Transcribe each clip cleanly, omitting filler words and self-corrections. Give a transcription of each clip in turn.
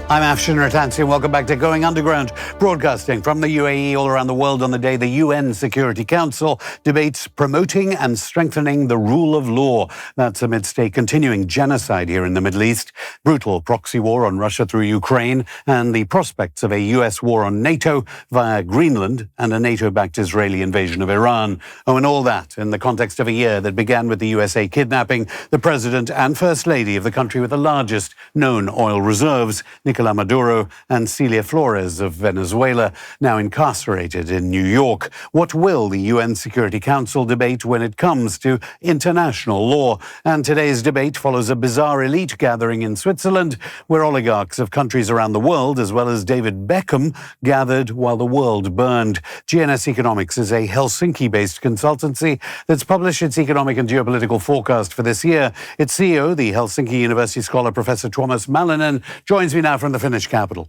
I'm Afshin Ratansi, and welcome back to Going Underground, broadcasting from the UAE all around the world on the day the UN Security Council debates promoting and strengthening the rule of law. That's amidst a continuing genocide here in the Middle East, brutal proxy war on Russia through Ukraine, and the prospects of a US war on NATO via Greenland and a NATO-backed Israeli invasion of Iran. Oh, and all that in the context of a year that began with the USA kidnapping the President and First Lady of the country with the largest known oil reserves, Nicolas Maduro, and Celia Flores of Venezuela, now incarcerated in New York. What will the UN Security Council debate when it comes to international law? And today's debate follows a bizarre elite gathering in Switzerland, where oligarchs of countries around the world, as well as David Beckham, gathered while the world burned. GNS Economics is a Helsinki-based consultancy that's published its economic and geopolitical forecast for this year. Its CEO, the Helsinki University scholar Professor Tuomas Malinen, joins me now from the Finnish capital.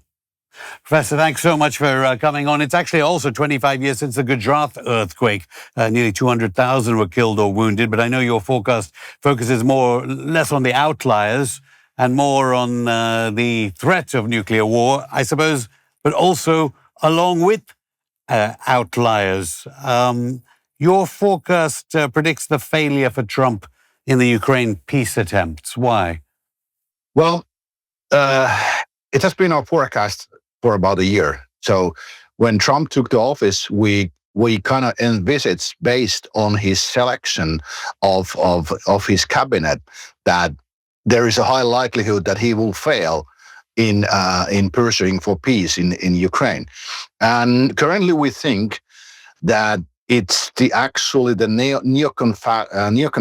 Professor, thanks so much for coming on. It's actually also 25 years since the Gujarat earthquake. Nearly 200,000 were killed or wounded, but I know your forecast focuses less on the outliers and more on the threat of nuclear war, I suppose, but also along with outliers. Your forecast predicts the failure for Trump in the Ukraine peace attempts. Why? Well, it has been our forecast for about a year. So when Trump took the office, we kind of envisaged, based on his selection of his cabinet, that there is a high likelihood that he will fail in pursuing for peace in Ukraine. And currently we think that it's actually the neocon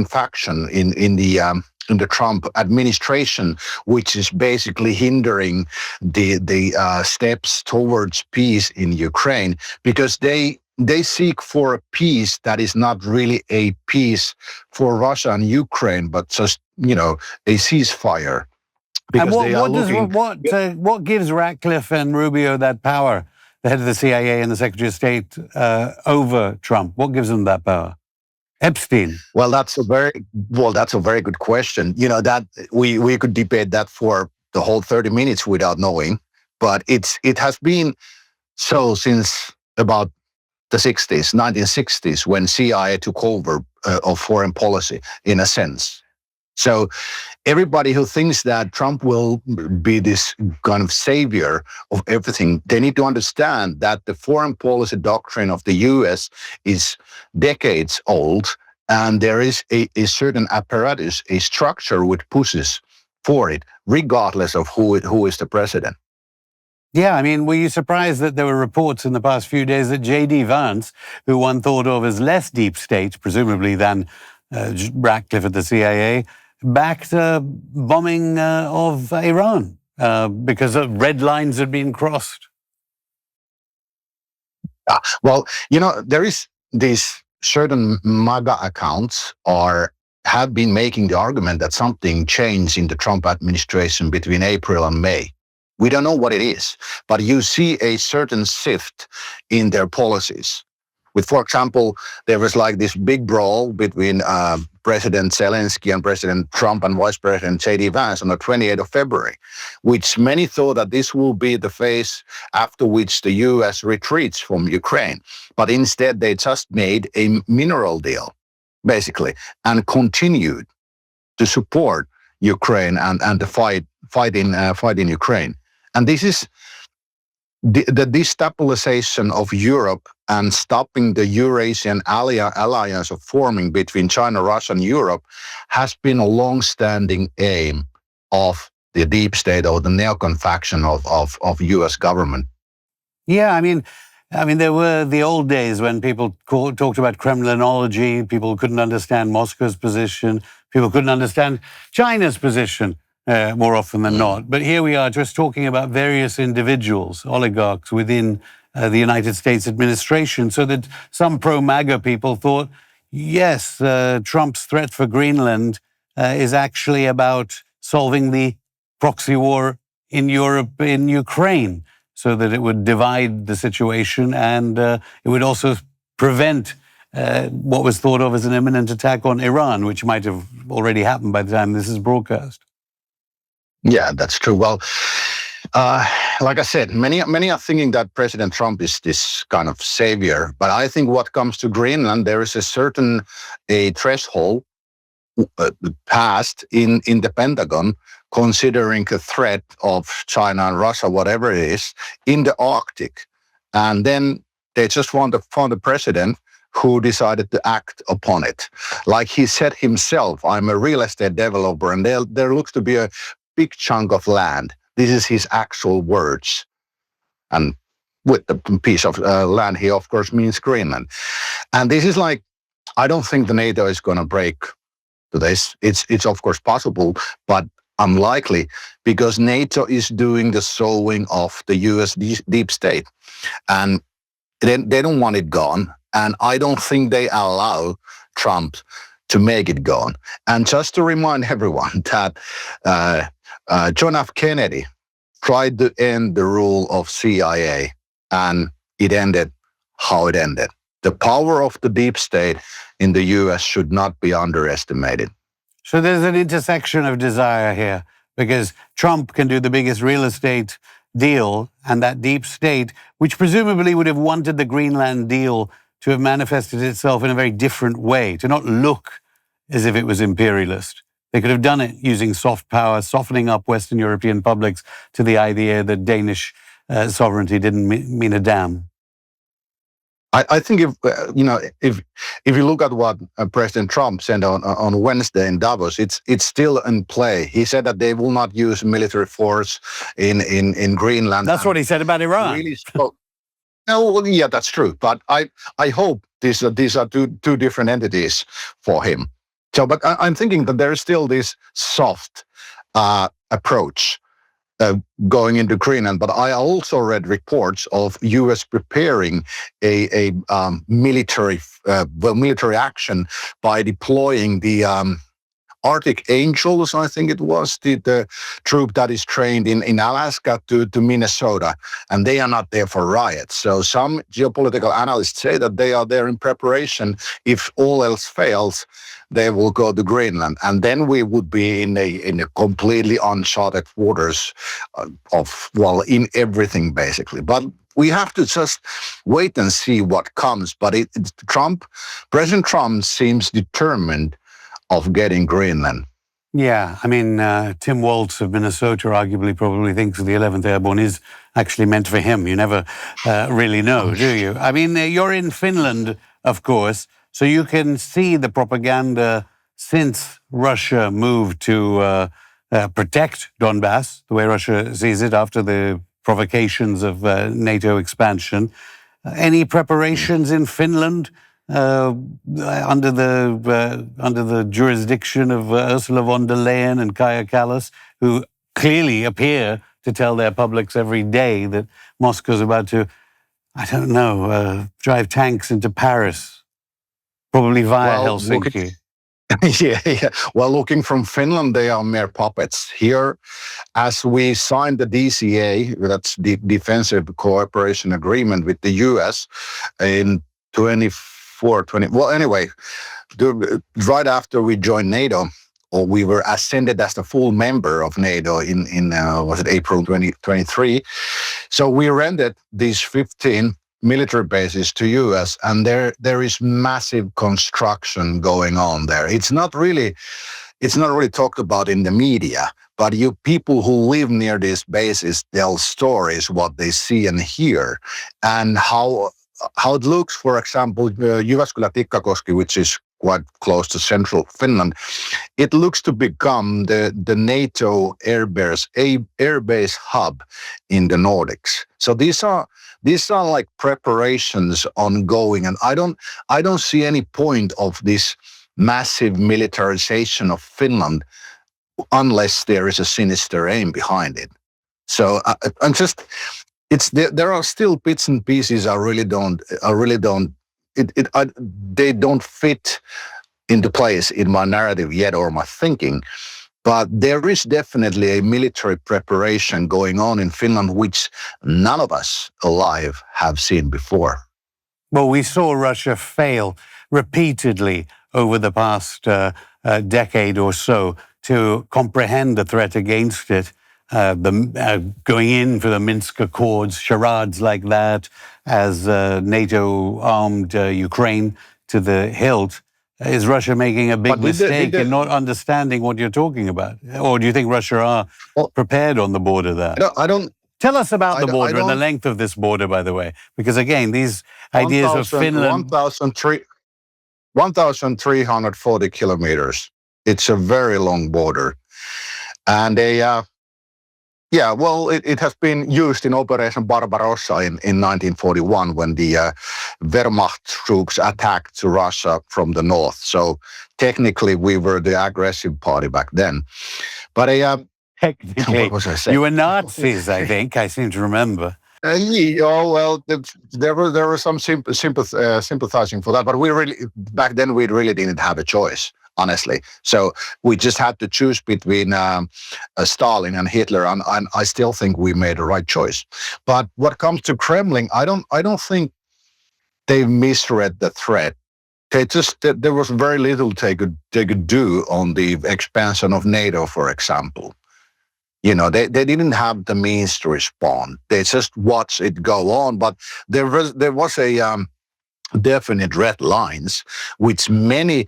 faction in the Trump administration, which is basically hindering the steps towards peace in Ukraine, because they seek for a peace that is not really a peace for Russia and Ukraine, but just, a ceasefire. And what gives Ratcliffe and Rubio that power, the head of the CIA and the Secretary of State, over Trump? What gives them that power? Epstein. Well, that's a very good question. That we could debate that for the whole 30 minutes without knowing, but it has been so since about the 1960s, when CIA took over of foreign policy, in a sense. So everybody who thinks that Trump will be this kind of savior of everything, they need to understand that the foreign policy doctrine of the US is decades old, and there is a certain apparatus, a structure which pushes for it, regardless of who is the president. Yeah, I mean, were you surprised that there were reports in the past few days that J.D. Vance, who one thought of as less deep state, presumably, than Ratcliffe at the CIA, backed bombing of Iran because red lines had been crossed? Well, there is these certain MAGA accounts have been making the argument that something changed in the Trump administration between April and May. We don't know what it is, but you see a certain shift in their policies. With, for example, there was like this big brawl between President Zelensky and President Trump and Vice President J.D. Vance on the 28th of February, which many thought that this will be the phase after which the U.S. retreats from Ukraine. But instead, they just made a mineral deal, basically, and continued to support Ukraine and the fight in Ukraine. And this is the destabilization of Europe and stopping the Eurasian alliance of forming between China, Russia, and Europe has been a long-standing aim of the deep state or the neocon faction of U.S. government. Yeah, I mean, there were the old days when people talked about Kremlinology. People couldn't understand Moscow's position. People couldn't understand China's position. More often than not. But here we are just talking about various individuals, oligarchs within the United States administration, so that some pro-MAGA people thought, yes, Trump's threat for Greenland is actually about solving the proxy war in Europe, in Ukraine, so that it would divide the situation and it would also prevent what was thought of as an imminent attack on Iran, which might have already happened by the time this is broadcast. Yeah, that's true. Well, Like I said, many are thinking that President Trump is this kind of savior, but I think what comes to Greenland, there is a certain threshold passed in the Pentagon, considering a threat of China and Russia, whatever it is, in the Arctic, and then they just found a president who decided to act upon it. Like he said himself, I'm a real estate developer, and there looks to be a big chunk of land. This is his actual words. And with the piece of land, he of course means Greenland. And this is like, I don't think the NATO is going to break to this. It's of course possible, but unlikely, because NATO is doing the sowing of the US deep state. And they don't want it gone. And I don't think they allow Trump to make it gone. And just to remind everyone that John F. Kennedy tried to end the rule of CIA, and it ended how it ended. The power of the deep state in the US should not be underestimated. So there's an intersection of desire here, because Trump can do the biggest real estate deal, and that deep state, which presumably would have wanted the Greenland deal to have manifested itself in a very different way, to not look as if it was imperialist. They could have done it using soft power, softening up Western European publics to the idea that Danish sovereignty didn't mean a damn. I think if you look at what President Trump said on Wednesday in Davos, it's still in play. He said that they will not use military force in Greenland. That's what he said about Iran. Really spoke. No, well, yeah, that's true. But I hope these are two different entities for him. So, but I'm thinking that there is still this soft approach going into Greenland. But I also read reports of U.S. preparing a military action by deploying the Arctic Angels, I think it was, the troop that is trained in Alaska to Minnesota, and they are not there for riots. So some geopolitical analysts say that they are there in preparation. If all else fails, they will go to Greenland, and then we would be in a completely uncharted waters in everything basically. But we have to just wait and see what comes. But President Trump seems determined of getting Greenland. Yeah, I mean, Tim Walz of Minnesota arguably probably thinks the 11th Airborne is actually meant for him. You never really know, do you? I mean, you're in Finland, of course, so you can see the propaganda since Russia moved to protect Donbass, the way Russia sees it after the provocations of NATO expansion. Any preparations in Finland under the jurisdiction of Ursula von der Leyen and Kaja Kallas, who clearly appear to tell their publics every day that Moscow's about to, I don't know, drive tanks into Paris, probably via Helsinki. Yeah. Well, looking from Finland, they are mere puppets. Here, as we signed the DCA, that's the Defensive Cooperation Agreement with the US in 2020. Well, anyway, right after we joined NATO, or we were ascended as the full member of NATO in was it April 2023. So we rented these 15 military bases to US, and there is massive construction going on there. It's not really talked about in the media, but people who live near these bases tell stories, what they see and hear, and how it looks. For example, Jyväskylä-Tikkakoski, which is quite close to central Finland, it looks to become the NATO airbase hub in the Nordics. So these are like preparations ongoing, and I don't see any point of this massive militarization of Finland unless there is a sinister aim behind it. So there are still bits and pieces they don't fit into place in my narrative yet or my thinking. But there is definitely a military preparation going on in Finland, which none of us alive have seen before. Well, we saw Russia fail repeatedly over the past decade or so to comprehend the threat against it. going in for the Minsk Accords, charades like that, as NATO armed Ukraine to the hilt. Is Russia making a big mistake in not understanding what you're talking about? Or do you think Russia are prepared on the border there? I don't. Tell us about the border and the length of this border, by the way, because again, these ideas of Finland... 1,340 kilometers. It's a very long border. And it has been used in Operation Barbarossa in 1941 when the Wehrmacht troops attacked Russia from the north. So technically, we were the aggressive party back then. But technically, what was I saying? You were Nazis, I think. I seem to remember. There were some sympathizing for that, but back then we really didn't have a choice, honestly. So we just had to choose between Stalin and Hitler, and I still think we made the right choice. But what comes to Kremlin, I don't think they misread the threat. There was very little they could do on the expansion of NATO, for example. You know, they didn't have the means to respond. They just watched it go on. But there was a definite red lines, which many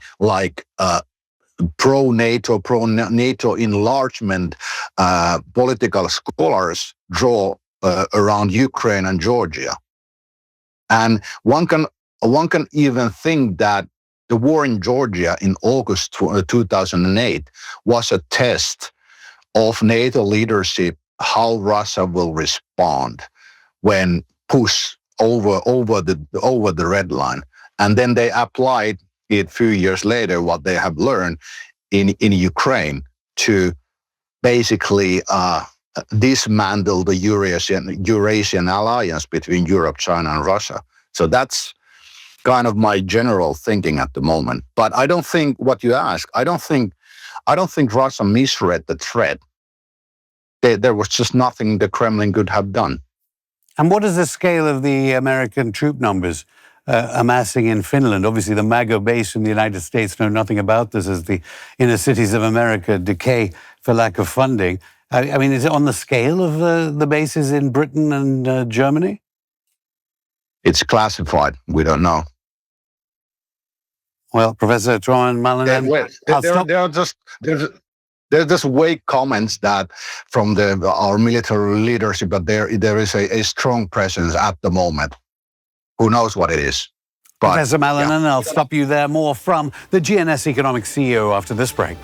pro-NATO enlargement political scholars draw around Ukraine and Georgia. And one can even think that the war in Georgia in August 2008 was a test of NATO leadership, how Russia will respond when pushed over the red line. And then they applied it a few years later, what they have learned in Ukraine, to basically dismantle the Eurasian alliance between Europe, China, and Russia. So that's kind of my general thinking at the moment. But I don't think what you ask, I don't think Russia misread the threat. There was just nothing the Kremlin could have done. And what is the scale of the American troop numbers amassing in Finland? Obviously, the MAGA base in the United States know nothing about this as the inner cities of America decay for lack of funding. I mean, is it on the scale of the bases in Britain and Germany? It's classified. We don't know. Well, Professor Tuomas Malinen, There's just vague comments that from our military leadership, but there is a strong presence at the moment. Who knows what it is? But, Professor Malinen, I'll stop you there. More from the GNS Economics CEO after this break.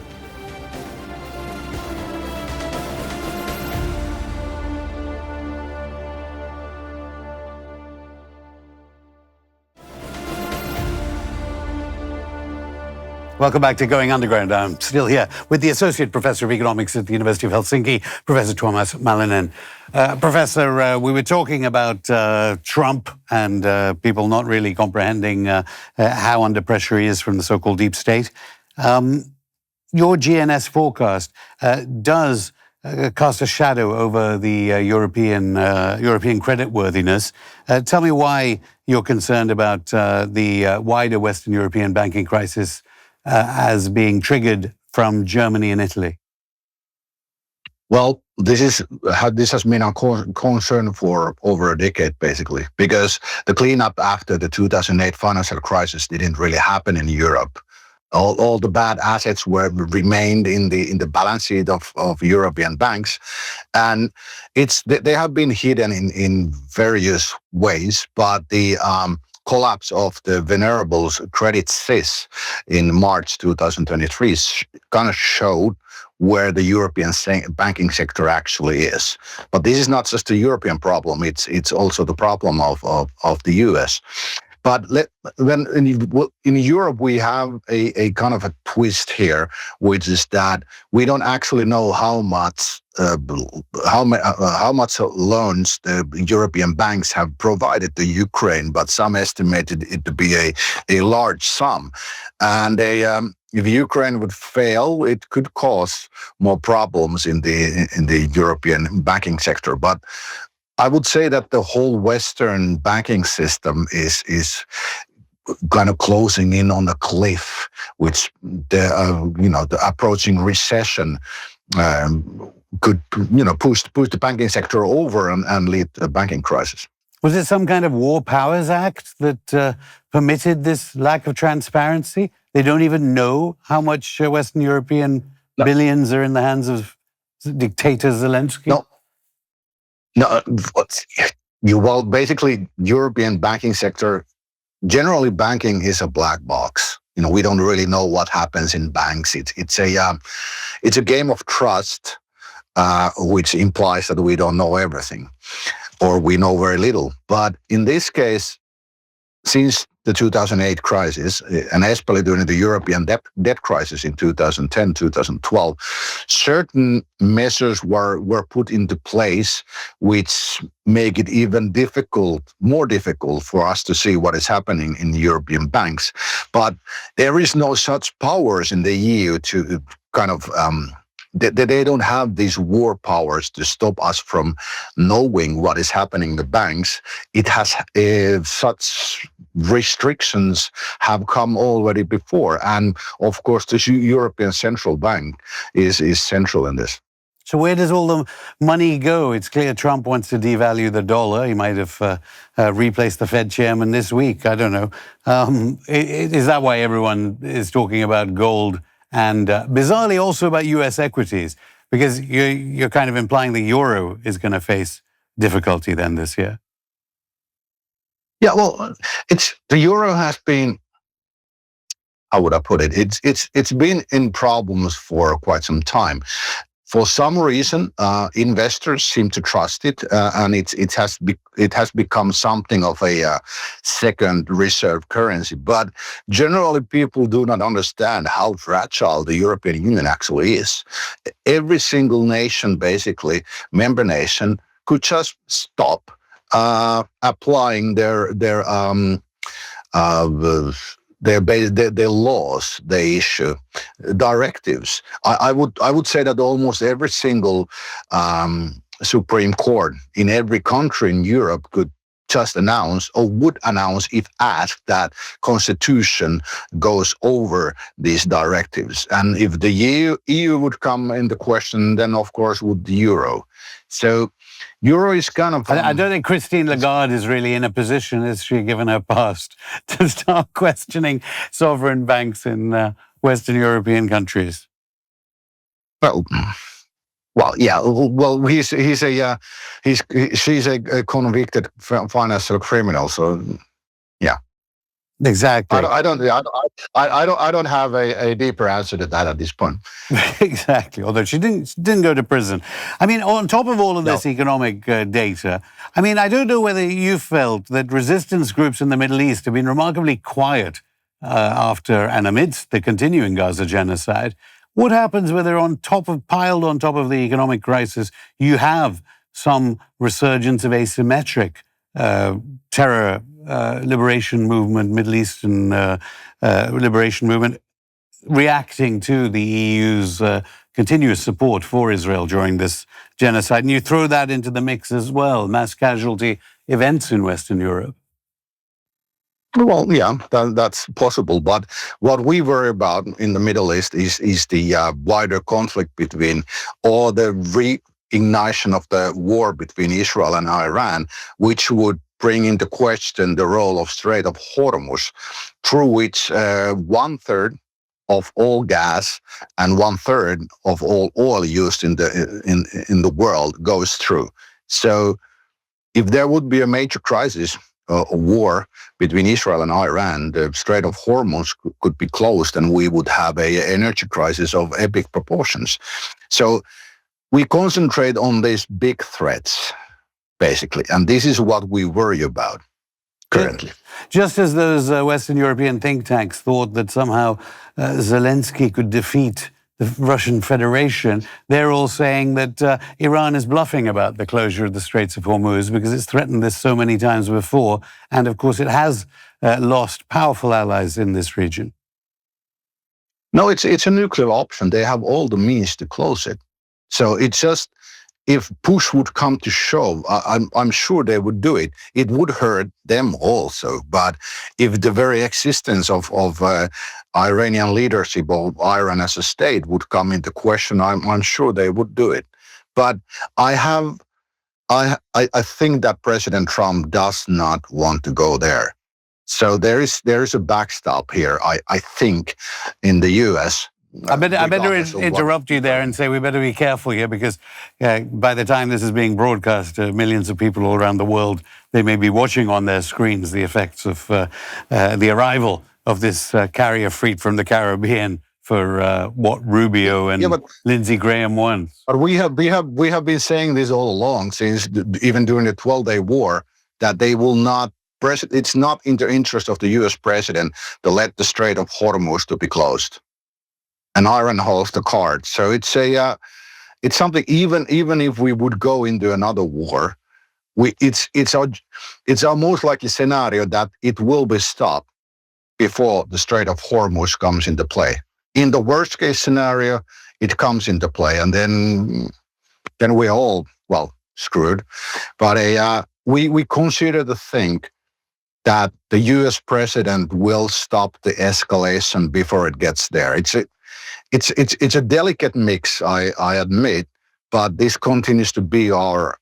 Welcome back to Going Underground. I'm still here with the Associate Professor of Economics at the University of Helsinki, Professor Tuomas Malinen. Professor, we were talking about Trump and people not really comprehending how under pressure he is from the so-called deep state. Your GNS forecast does cast a shadow over the European creditworthiness. Tell me why you're concerned about the wider Western European banking crisis as being triggered from Germany and Italy? Well, this has been a concern for over a decade, basically, because the cleanup after the 2008 financial crisis didn't really happen in Europe. All the bad assets remained in the balance sheet of European banks, and they have been hidden in various ways. But the collapse of the vulnerable credit CIS in March 2023 kind of showed where the European banking sector actually is. But this is not just a European problem, it's also the problem of the US. But when in Europe, we have a kind of a twist here, which is that we don't actually know how much loans the European banks have provided to Ukraine, but some estimated it to be a large sum. And if Ukraine would fail, it could cause more problems in the European banking sector. But I would say that the whole Western banking system is kind of closing in on a cliff, which the approaching recession could push the banking sector over and lead to a banking crisis. Was it some kind of War Powers Act that permitted this lack of transparency? They don't even know how much Western European billions are in the hands of dictator Zelensky? No. Well, basically, European banking sector, generally banking is a black box. We don't really know what happens in banks. It's a game of trust, which implies that we don't know everything, or we know very little. But in this case, since the 2008 crisis, and especially during the European debt crisis in 2010, 2012, certain measures were put into place which make it even more difficult for us to see what is happening in European banks. But there is no such powers in the EU to kind of they don't have these war powers to stop us from knowing what is happening in the banks. It has such restrictions have come already before, and of course, the European Central Bank is central in this. So where does all the money go? It's clear Trump wants to devalue the dollar. He might have replaced the Fed chairman this week. I don't know. Is that why everyone is talking about gold? And bizarrely also about US equities, because you're kind of implying the euro is going to face difficulty then this year. Yeah, well, the euro has been, how would I put it? It's been in problems for quite some time. For some reason, investors seem to trust it, and it has become something of a second reserve currency. But generally, people do not understand how fragile the European Union actually is. Every single nation, basically, member nation, could just stop applying their laws they issue, directives. I would say that almost every single Supreme Court in every country in Europe could just announce, or would announce if asked, that Constitution goes over these directives. And if the EU would come into question, then of course would the euro. So euro is kind of... I don't think Christine Lagarde is really in a position, is she, given her past, to start questioning sovereign banks in Western European countries. Well, yeah. Well, she's a convicted financial criminal, so yeah. Exactly. I don't have a deeper answer to that at this point. Exactly. Although she didn't go to prison. I mean, on top of all of this economic data, I mean, I don't know whether you felt that resistance groups in the Middle East have been remarkably quiet after and amidst the continuing Gaza genocide. What happens when they're piled on top of the economic crisis? You have some resurgence of asymmetric terror liberation movement, Middle Eastern liberation movement, reacting to the EU's continuous support for Israel during this genocide. And you throw that into the mix as well, mass casualty events in Western Europe. Well, yeah, that's possible. But what we worry about in the Middle East is the wider conflict between, or the reignition of the war between Israel and Iran, which would bring into question the role of Strait of Hormuz, through which 1/3 of all gas and 1/3 of all oil used in the world goes through. So if there would be a major crisis, a war between Israel and Iran, the Strait of Hormuz could be closed, and we would have an energy crisis of epic proportions. So we concentrate on these big threats, basically, and this is what we worry about currently. Just as those Western European think tanks thought that somehow Zelensky could defeat the Russian Federation, they're all saying that Iran is bluffing about the closure of the Straits of Hormuz because it's threatened this so many times before. And of course, it has lost powerful allies in this region. No, it's a nuclear option. They have all the means to close it. So it's just, if push would come to shove, I'm sure they would do it. It would hurt them also. But if the very existence of Iranian leadership, of Iran as a state, would come into question, I'm sure they would do it. But I think that President Trump does not want to go there. So there is a backstop here, I think, in the U.S. I better interrupt you there and say we better be careful here, because by the time this is being broadcast, millions of people all around the world, they may be watching on their screens the effects of the arrival of this carrier fleet from the Caribbean for what Rubio and Lindsey Graham want. But we have been saying this all along, since even during the 12-day war, that they will not. It's not in the interest of the U.S. president to let the Strait of Hormuz to be closed. And Iran holds the card. So it's something. Even if we would go into another war, it's our most likely scenario that it will be stopped before the Strait of Hormuz comes into play. In the worst case scenario, it comes into play, and then we're all screwed. But we consider to think that the U.S. president will stop the escalation before it gets there. It's a delicate mix, I admit, but this continues to be our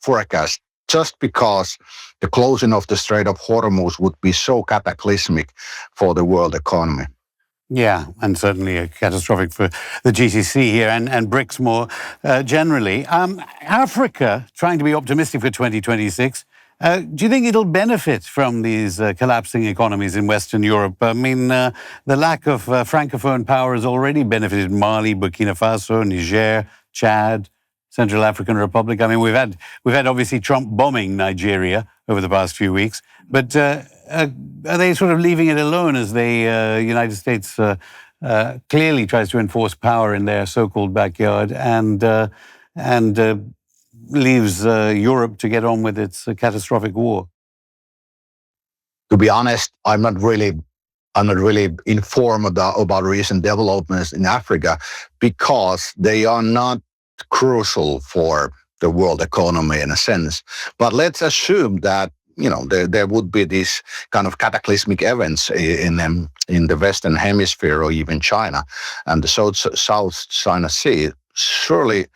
forecast, just because the closing of the Strait of Hormuz would be so cataclysmic for the world economy. Yeah, and certainly catastrophic for the GCC here and BRICS more generally. Africa, trying to be optimistic for 2026, do you think it'll benefit from these collapsing economies in Western Europe? I mean, the lack of francophone power has already benefited Mali, Burkina Faso, Niger, Chad, Central African Republic. I mean, we've had obviously Trump bombing Nigeria over the past few weeks, but are they sort of leaving it alone as the United States clearly tries to enforce power in their so-called backyard and leaves Europe to get on with its catastrophic war? To be honest, I'm not really informed about recent developments in Africa, because they are not crucial for the world economy in a sense. But let's assume that there would be these kind of cataclysmic events in the Western Hemisphere, or even China and the South China Sea. Surely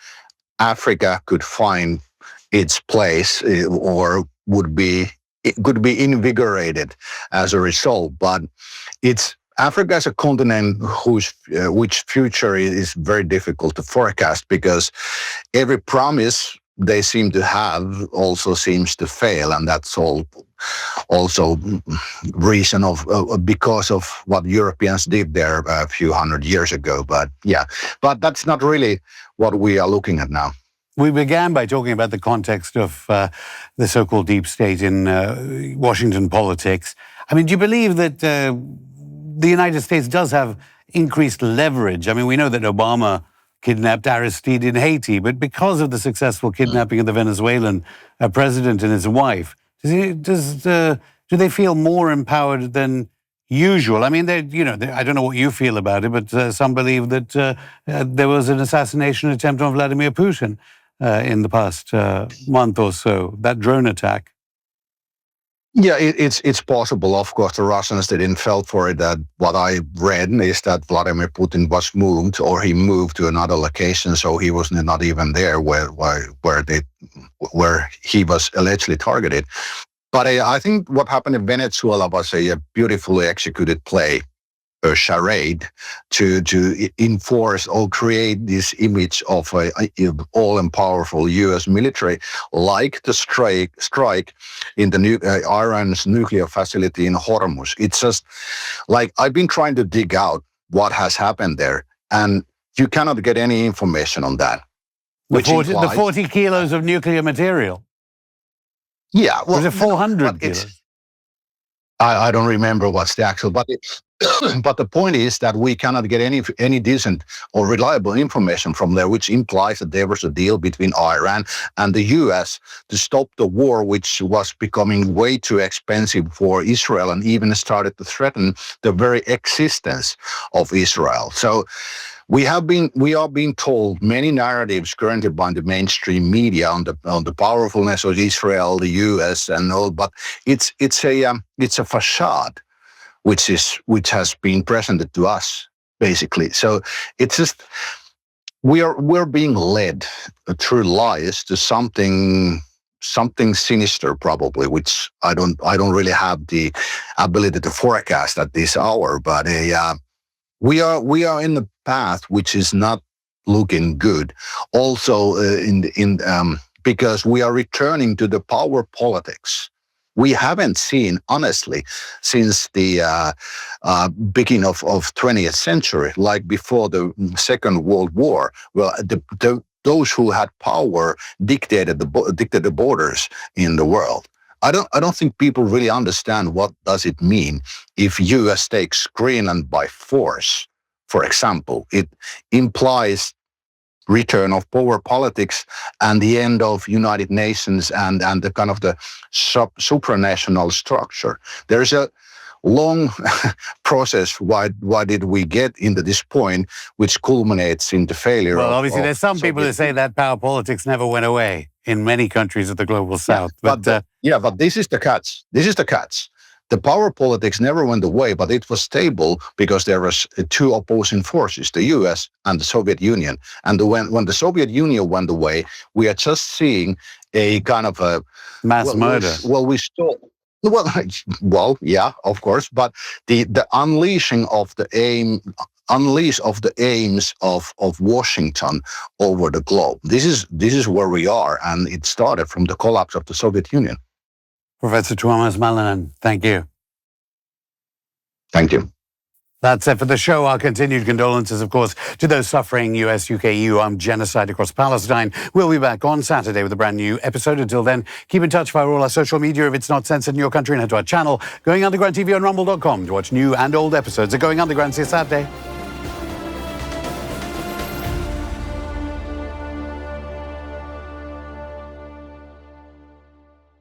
Africa could find its place, or could be invigorated as a result. But Africa is a continent which future is very difficult to forecast, because every promise they seem to have also seems to fail, and that's also reason because of what Europeans did there a few hundred years ago. But that's not really what we are looking at now. We began by talking about the context of the so-called deep state in Washington politics. I mean, do you believe that the United States does have increased leverage? I mean, we know that Obama kidnapped Aristide in Haiti, but because of the successful kidnapping of the Venezuelan president and his wife, do they feel more empowered than usual? I mean, I don't know what you feel about it, but some believe that there was an assassination attempt on Vladimir Putin in the past month or so, that drone attack. Yeah, it's possible. Of course, the Russians didn't fall for it. That what I read is that Vladimir Putin was moved, or he moved to another location, so he was not even there where he was allegedly targeted. But I think what happened in Venezuela was a beautifully executed play, a charade, to enforce or create this image of an all-powerful U.S. military, like the strike in the Iran's nuclear facility in Hormuz. It's just like, I've been trying to dig out what has happened there, and you cannot get any information on that. The 40 kilos of nuclear material. Yeah, well, was it 400 kilos? I don't remember what's the actual, but but the point is that we cannot get any decent or reliable information from there, which implies that there was a deal between Iran and the U.S. to stop the war, which was becoming way too expensive for Israel, and even started to threaten the very existence of Israel. So we are being told many narratives currently by the mainstream media on the powerfulness of Israel, the U.S. and all, but it's a facade which has been presented to us, basically. So it's just, we're being led through lies to something sinister, probably, which I don't really have the ability to forecast at this hour. But we are in the path which is not looking good. Also, because we are returning to the power politics. We haven't seen, honestly, since the beginning of 20th century, like before the Second World War. Well, those who had power dictated the borders in the world. I don't think people really understand what does it mean if U.S. takes Greenland by force. For example, it implies return of power politics and the end of United Nations and the kind of the supranational structure. There's a long process. Why did we get into this point, which culminates in the failure? Well, obviously, there's some people who say that power politics never went away in many countries of the global south. But this is the catch. The power politics never went away, but it was stable because there was two opposing forces, the US and the Soviet Union. And when the Soviet Union went away, we are just seeing a kind of a mass murder. Well, yeah, of course, but the unleashing of the aims of Washington over the globe. This is where we are, and it started from the collapse of the Soviet Union. Professor Tuomas Malinen, thank you. Thank you. That's it for the show. Our continued condolences, of course, to those suffering US, UK, EU armed genocide across Palestine. We'll be back on Saturday with a brand new episode. Until then, keep in touch via all our social media. If it's not censored in your country, and head to our channel, Going Underground TV on rumble.com, to watch new and old episodes of Going Underground. See you Saturday.